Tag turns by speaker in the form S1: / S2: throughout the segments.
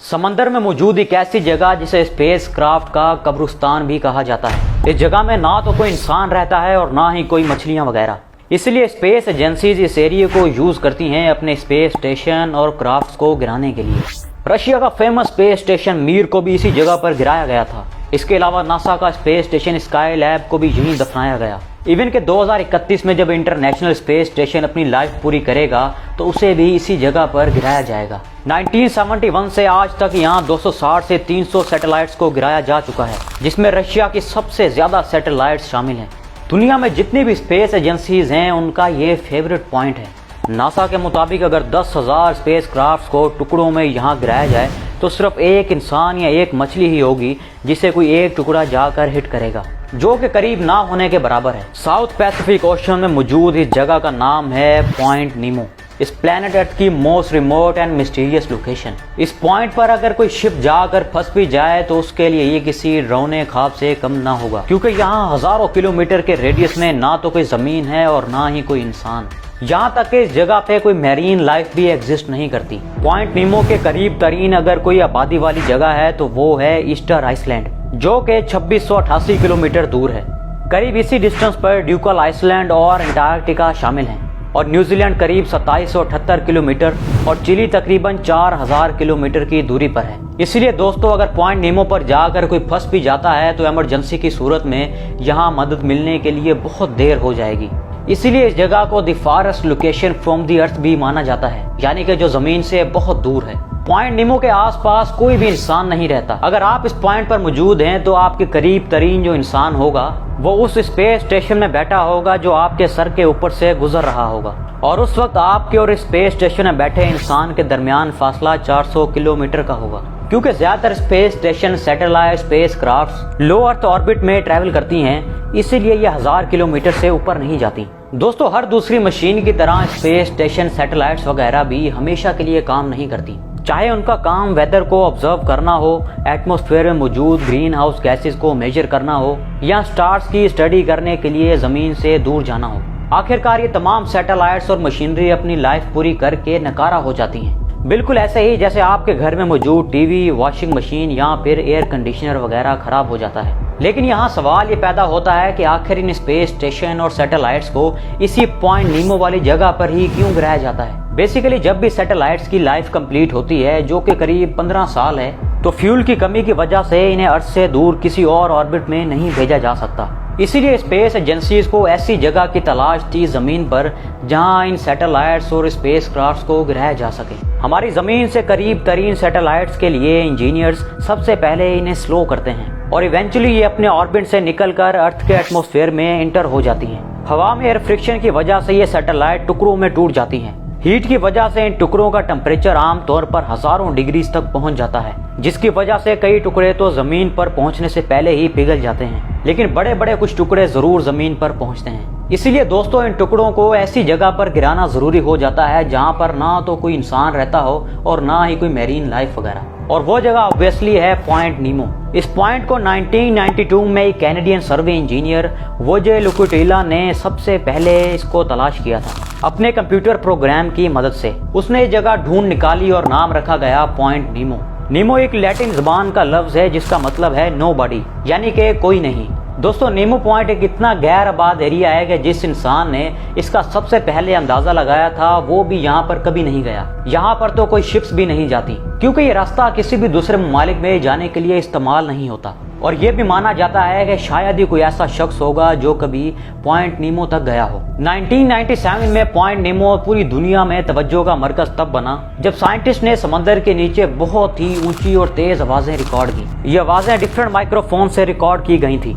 S1: समंदर में मौजूद एक ऐसी जगह जिसे स्पेस क्राफ्ट का कब्रिस्तान भी कहा जाता है। इस जगह में ना तो कोई इंसान रहता है और ना ही कोई मछलियां वगैरह। इसलिए स्पेस एजेंसीज इस एरिया को यूज करती हैं अपने स्पेस स्टेशन और क्राफ्ट्स को गिराने के लिए। रशिया का फेमस स्पेस स्टेशन मीर को भी इसी जगह पर गिराया गया था। इसके अलावा नासा का स्पेस स्टेशन स्काई लैब को भी यूं दफनाया गया। इवन के 2031 में जब इंटरनेशनल स्पेस स्टेशन अपनी लाइफ पूरी करेगा तो उसे भी इसी जगह पर गिराया जाएगा। 1971 से आज तक यहाँ 260 से 300 सैटेलाइट्स को गिराया जा चुका है, जिसमें रशिया की सबसे ज्यादा सैटेलाइट्स शामिल हैं। दुनिया में जितनी भी स्पेस एजेंसीज हैं उनका ये फेवरेट पॉइंट है। नासा के मुताबिक अगर 10,000 स्पेस क्राफ्ट को टुकड़ों में यहाँ गिराया जाए तो सिर्फ एक इंसान या एक मछली ही होगी जिसे कोई एक टुकड़ा जाकर हिट करेगा, जो कि करीब ना होने के बराबर है। साउथ पैसिफिक ओशन में मौजूद इस जगह का नाम है पॉइंट नीमो। इस प्लेनेट अर्थ की most remote and mysterious location. इस पॉइंट पर अगर कोई शिप जाकर फंस भी जाए तो उसके लिए ये किसी डरावने ख्वाब से कम ना होगा, क्योंकि यहाँ हजारों किलोमीटर के रेडियस में ना तो कोई जमीन है और ना ही कोई इंसान। यहाँ तक कि इस जगह पे कोई मैरीन लाइफ भी एग्जिस्ट नहीं करती। पॉइंट नीमो के करीब तरीन अगर कोई आबादी वाली जगह है तो वो है ईस्टर आइसलैंड, जो कि 2688 किलोमीटर दूर है। करीब इसी डिस्टेंस पर ड्यूकल आइसलैंड और अंटार्कटिका शामिल हैं, और न्यूजीलैंड करीब 2778 किलोमीटर और चिली तकरीबन 4000 किलोमीटर की दूरी पर है। इसलिए दोस्तों, अगर पॉइंट नीमो पर जाकर कोई फंस भी जाता है तो इमरजेंसी की सूरत में यहाँ मदद मिलने के लिए बहुत देर हो जाएगी। इसीलिए इस जगह को the forest location from the earth भी माना जाता है, यानी कि जो जमीन से बहुत दूर है। पॉइंट नीमो के आसपास कोई भी इंसान नहीं रहता। अगर आप इस पॉइंट पर मौजूद हैं तो आपके करीब तरीन जो इंसान होगा वो उस स्पेस स्टेशन में बैठा होगा जो आपके सर के ऊपर से गुजर रहा होगा, और उस वक्त आपके और स्पेस स्टेशन में बैठे इंसान के दरमियान फासला 400 किलोमीटर का होगा। क्योंकि ज्यादातर space station satellite spacecraft low earth orbit में ट्रैवल करती हैं, इसीलिए ये 1000 किलोमीटर से ऊपर नहीं जाती। दोस्तों, हर दूसरी मशीन की तरह स्पेस स्टेशन सैटेलाइट्स वगैरह भी हमेशा के लिए काम नहीं करती। चाहे उनका काम वेदर को ऑब्जर्व करना हो, एटमॉस्फेयर में मौजूद ग्रीन हाउस गैसेस को मेजर करना हो, या स्टार्स की स्टडी करने के लिए जमीन से दूर जाना हो। आखिरकार ये तमाम सैटेलाइट्स और मशीनरी अपनी लाइफ पूरी करके नकारा हो जाती हैं। बिल्कुल ऐसे ही जैसे आपके घर में मौजूद टीवी, वॉशिंग मशीन या फिर एयर कंडीशनर वगैरह खराब हो जाता है। लेकिन यहाँ सवाल ये पैदा होता है कि आखिर इन स्पेस स्टेशन और सैटेलाइट्स को इसी पॉइंट नीमो वाली जगह पर ही क्यों गिराया जाता है। बेसिकली जब भी सैटेलाइट्स की लाइफ कंप्लीट होती है, जो कि करीब 15 साल है, तो फ्यूल की कमी की वजह से इन्हें अर्थ से दूर किसी और ऑर्बिट में नहीं भेजा जा सकता। इसीलिए स्पेस एजेंसीज को ऐसी जगह की तलाश थी जमीन पर जहां इन सैटेलाइट्स और स्पेस क्राफ्ट को गिराया जा सके। हमारी जमीन से करीब तरीन सैटेलाइट्स के लिए इंजीनियर्स सबसे पहले इन्हें स्लो करते हैं और इवेंचुअली ये अपने ऑर्बिट से निकलकर अर्थ के एटमॉस्फेयर में इंटर हो जाती हैं। हवा में एयर फ्रिक्शन की वजह से ये सैटेलाइट टुकड़ों में टूट जाती हैं। हीट की वजह से इन टुकड़ों का टेम्परेचर आमतौर पर हजारों डिग्री तक पहुंच जाता है, जिसकी वजह से कई टुकड़े तो जमीन पर पहुंचने से पहले ही पिघल जाते हैं, लेकिन बड़े बड़े कुछ टुकड़े जरूर जमीन पर पहुंचते हैं। इसीलिए दोस्तों, इन टुकड़ों को ऐसी जगह पर गिराना जरूरी हो जाता है जहां पर ना तो कोई इंसान रहता हो और ना ही कोई मैरीन लाइफ वगैरह, और वो जगह ऑब्वियसली है पॉइंट नीमो। इस पॉइंट को 1992 में एक कैनेडियन सर्वे इंजीनियर वोजे लुकुटिला ने सबसे पहले इसको तलाश किया था अपने कंप्यूटर प्रोग्राम की मदद से। उसने ये जगह ढूंढ निकाली और नाम रखा गया पॉइंट नीमो। नीमो एक लैटिन जबान का लफ्ज है जिसका मतलब है नोबॉडी, यानी कि कोई नहीं। दोस्तों, नीमो पॉइंट एक इतना गैर आबाद एरिया है कि जिस इंसान ने इसका सबसे पहले अंदाजा लगाया था वो भी यहाँ पर कभी नहीं गया। यहाँ पर तो कोई शिप्स भी नहीं जाती, क्योंकि ये रास्ता किसी भी दूसरे ममालिक में जाने के लिए इस्तेमाल नहीं होता। और ये भी माना जाता है कि शायद ही कोई ऐसा शख्स होगा जो कभी पॉइंट नीमो तक गया हो। 1997 में पॉइंट नीमो पूरी दुनिया में तवज्जो का मरकज तब बना जब साइंटिस्ट ने समंदर के नीचे बहुत ही ऊंची और तेज आवाजें रिकॉर्ड की। ये आवाजें डिफरेंट माइक्रोफोन से रिकॉर्ड की गई थी।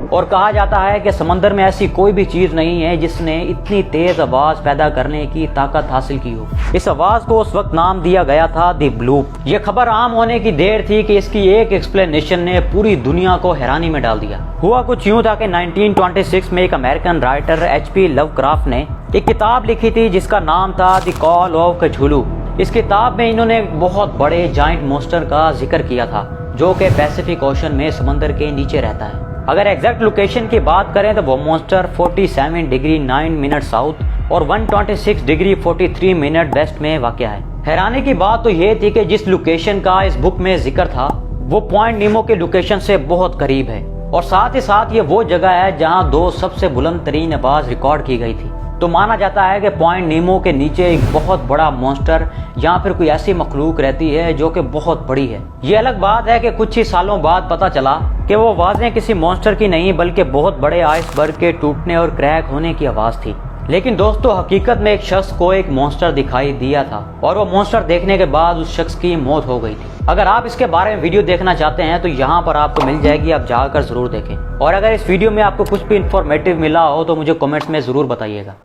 S1: और कहा जाता है कि समंदर में ऐसी कोई भी चीज नहीं है जिसने इतनी तेज आवाज पैदा करने की ताकत हासिल की हो। इस आवाज को उस वक्त नाम दिया गया था द ब्लूप। ये खबर आम होने की देर थी कि इसकी एक एक्सप्लेनेशन ने पूरी दुनिया को हैरानी में डाल दिया। हुआ कुछ यूं था कि 1926 में एक अमेरिकन राइटर HP लवक्राफ्ट ने एक किताब लिखी थी जिसका नाम था द कॉल ऑफ कथुलू। इस किताब में इन्होंने एक बहुत बड़े जाइंट मॉन्स्टर का जिक्र किया था जो कि पैसिफिक ओशन में समंदर के नीचे रहता है। अगर एग्जैक्ट लोकेशन की बात करें तो वो मॉन्स्टर 47 डिग्री 9 मिनट साउथ और 126 डिग्री 43 मिनट वेस्ट में वाक़ है। हैरानी की बात तो ये थी कि जिस लोकेशन का इस बुक में जिक्र था वो पॉइंट नीमो के लोकेशन से बहुत करीब है और साथ ही साथ ये वो जगह है जहां 2 सबसे बुलंद तरीन आवाज रिकॉर्ड की गई थी। तो माना जाता है कि पॉइंट नीमो के नीचे एक बहुत बड़ा मॉन्स्टर या फिर कोई ऐसी मखलूक रहती है जो कि बहुत बड़ी है। ये अलग बात है कि कुछ ही सालों बाद पता चला कि वो आवाजें किसी मॉन्स्टर की नहीं बल्कि बहुत बड़े आइसबर्ग के टूटने और क्रैक होने की आवाज थी। लेकिन दोस्तों हकीकत में एक शख्स को एक मॉन्स्टर दिखाई दिया था और वो मॉन्स्टर देखने के बाद उस शख्स की मौत हो गई थी। अगर आप इसके बारे में वीडियो देखना चाहते हैं तो यहाँ पर आपको मिल जाएगी, आप जाकर जरूर देखें। और अगर इस वीडियो में आपको कुछ भी इंफॉर्मेटिव मिला हो तो मुझे कमेंट्स में जरूर बताइएगा।